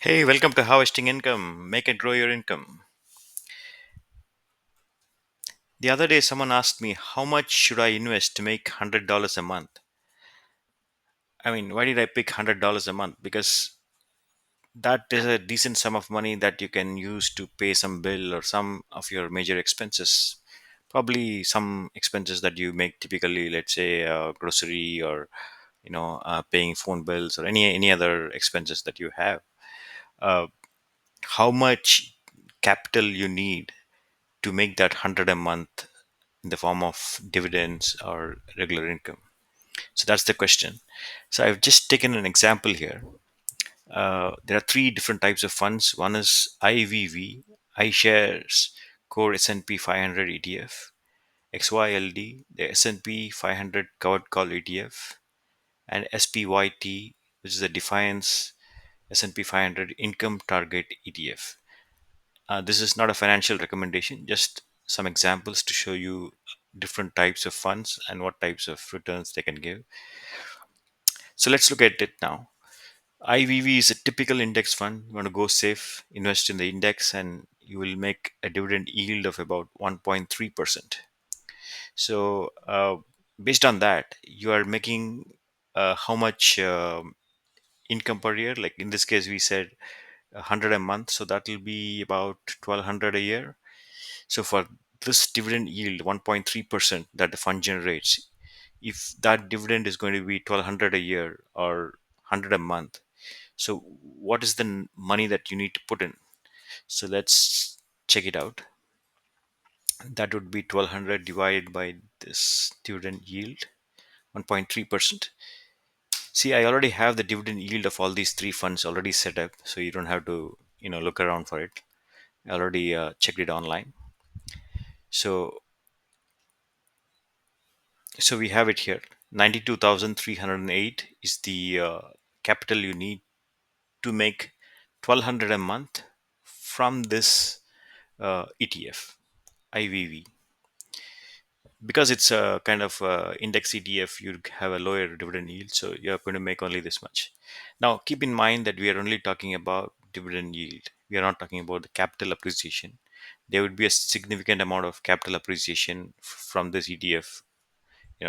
Hey, welcome to Harvesting Income. Make and grow your income. The other day, someone asked me, how much should I invest to make $100 a month? I mean, why did I pick $100 a month? Because that is a decent sum of money that you can use to pay some bill or some of your major expenses. Probably some expenses that you make typically, let's say grocery or paying phone bills or any other expenses that you have. Uh, how much capital you need to make that 100 a month in the form of dividends or regular income? So that's the question. So I've just taken an example here. There are three different types of funds. One is IVV, iShares Core S&P 500 ETF, XYLD, the S&P 500 Covered Call ETF, and SPYT, which is the Defiance S&P 500 Income Target ETF. This is not a financial recommendation, just some examples to show you different types of funds and what types of returns they can give. So let's look at it now. IVV is a typical index fund. You want to go safe, invest in the index, and you will make a dividend yield of about 1.3%. So, based on that, you are making how much income per year? Like in this case, we said 100 a month, so that will be about 1200 a year. So for this dividend yield, 1.3% that the fund generates, if that dividend is going to be 1200 a year or 100 a month, so what is the money that you need to put in? So let's check it out. That would be 1200 divided by this dividend yield, 1.3%. See, I already have the dividend yield of all these three funds already set up, so you don't have to look around for it. I already checked it online. So So we have it here. 92,308 is the capital you need to make 1200 a month from this ETF, IVV. Because it's a kind of index ETF, you have a lower dividend yield, so you're going to make only this much. Now, keep in mind that we are only talking about dividend yield. We are not talking about the capital appreciation. There would be a significant amount of capital appreciation from this ETF,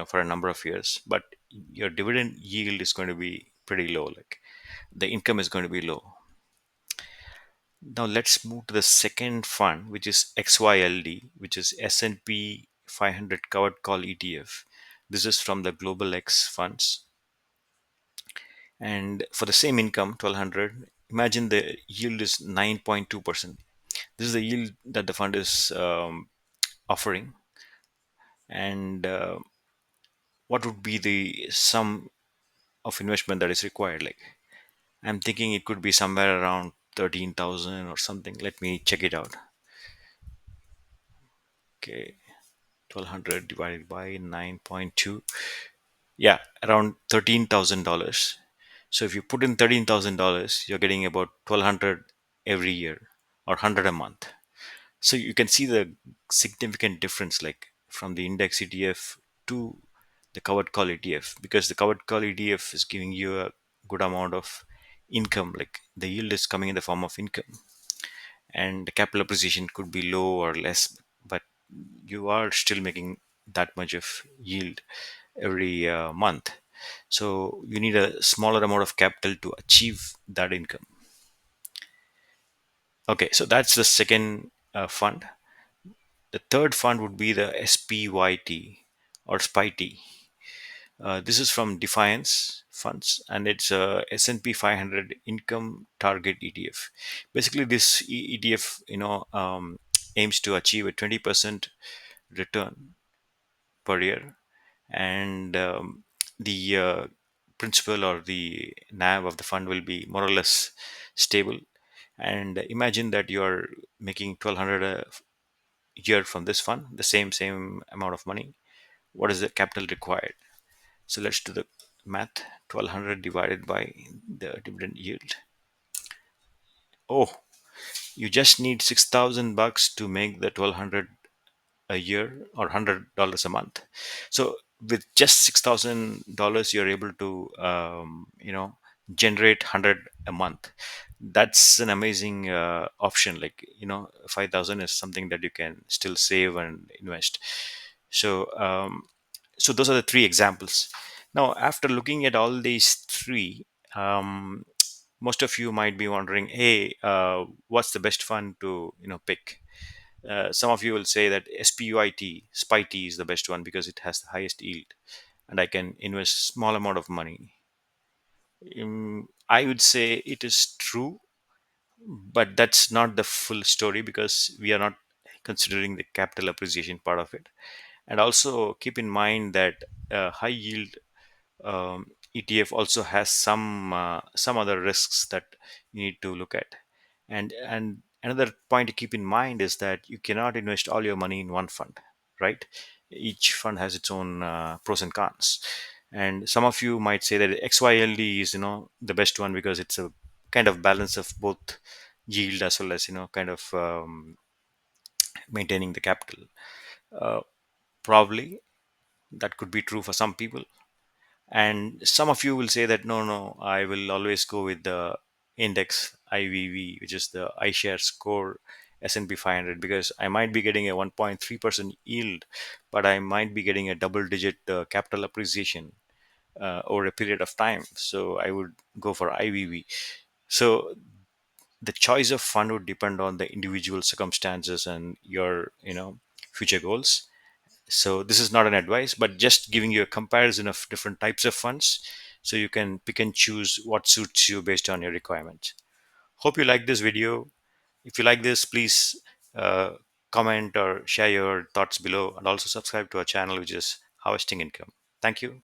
for a number of years, but your dividend yield is going to be pretty low. Like the income is going to be low. Now let's move to the second fund, which is XYLD, which is S&P 500 Covered Call ETF. This is from the Global X funds, and for the same income, 1200. Imagine the yield is 9.2%. This is the yield that the fund is offering, and what would be the sum of investment that is required? Like I'm thinking it could be somewhere around 13,000 or something. Let me check it out. Okay, 1200 divided by 9.2. Yeah, around $13,000. So if you put in $13,000, you're getting about 1200 every year or 100 a month. So you can see the significant difference, like from the index ETF to the covered call ETF, because the covered call ETF is giving you a good amount of income, like the yield is coming in the form of income, and the capital appreciation could be low or less, but you are still making that much of yield every month. So you need a smaller amount of capital to achieve that income. Okay, so that's the second fund. The third fund would be the SPYT or SPYT. This is from Defiance Funds, and it's a S&P 500 Income Target ETF. Basically, this ETF, aims to achieve a 20% return per year, and the principal or the NAV of the fund will be more or less stable. And imagine that you are making 1200 a year from this fund, the same amount of money. What is the capital required? So let's do the math. 1200 divided by the dividend yield. Oh, you just need 6,000 bucks to make the 1200 a year or $100 a month. So with just $6,000, you're able to generate 100 a month. That's an amazing option. Like, 5,000 is something that you can still save and invest. So um, so those are the three examples. Now, after looking at all these three, um, most of you might be wondering, hey, what's the best fund to pick? Some of you will say that SPUIT is the best one because it has the highest yield and I can invest small amount of money. I would say it is true, but that's not the full story because we are not considering the capital appreciation part of it. And also keep in mind that high yield ETF also has some other risks that you need to look at. And another point to keep in mind is that you cannot invest all your money in one fund, right? Each fund has its own pros and cons. And some of you might say that XYLD is the best one because it's a kind of balance of both yield as well as kind of maintaining the capital. Uh, Probably that could be true for some people, and some of you will say that no, I will always go with the index IVV, which is the iShares Core S&P 500, because I might be getting a 1.3% yield, but I might be getting a double digit capital appreciation over a period of time, so I would go for IVV. So the choice of fund would depend on the individual circumstances and your future goals. So this is not an advice, but just giving you a comparison of different types of funds so you can pick and choose what suits you based on your requirements. Hope you like this video. If you like this, please uh, comment or share your thoughts below, and also subscribe to our channel, which is Harvesting Income. Thank you.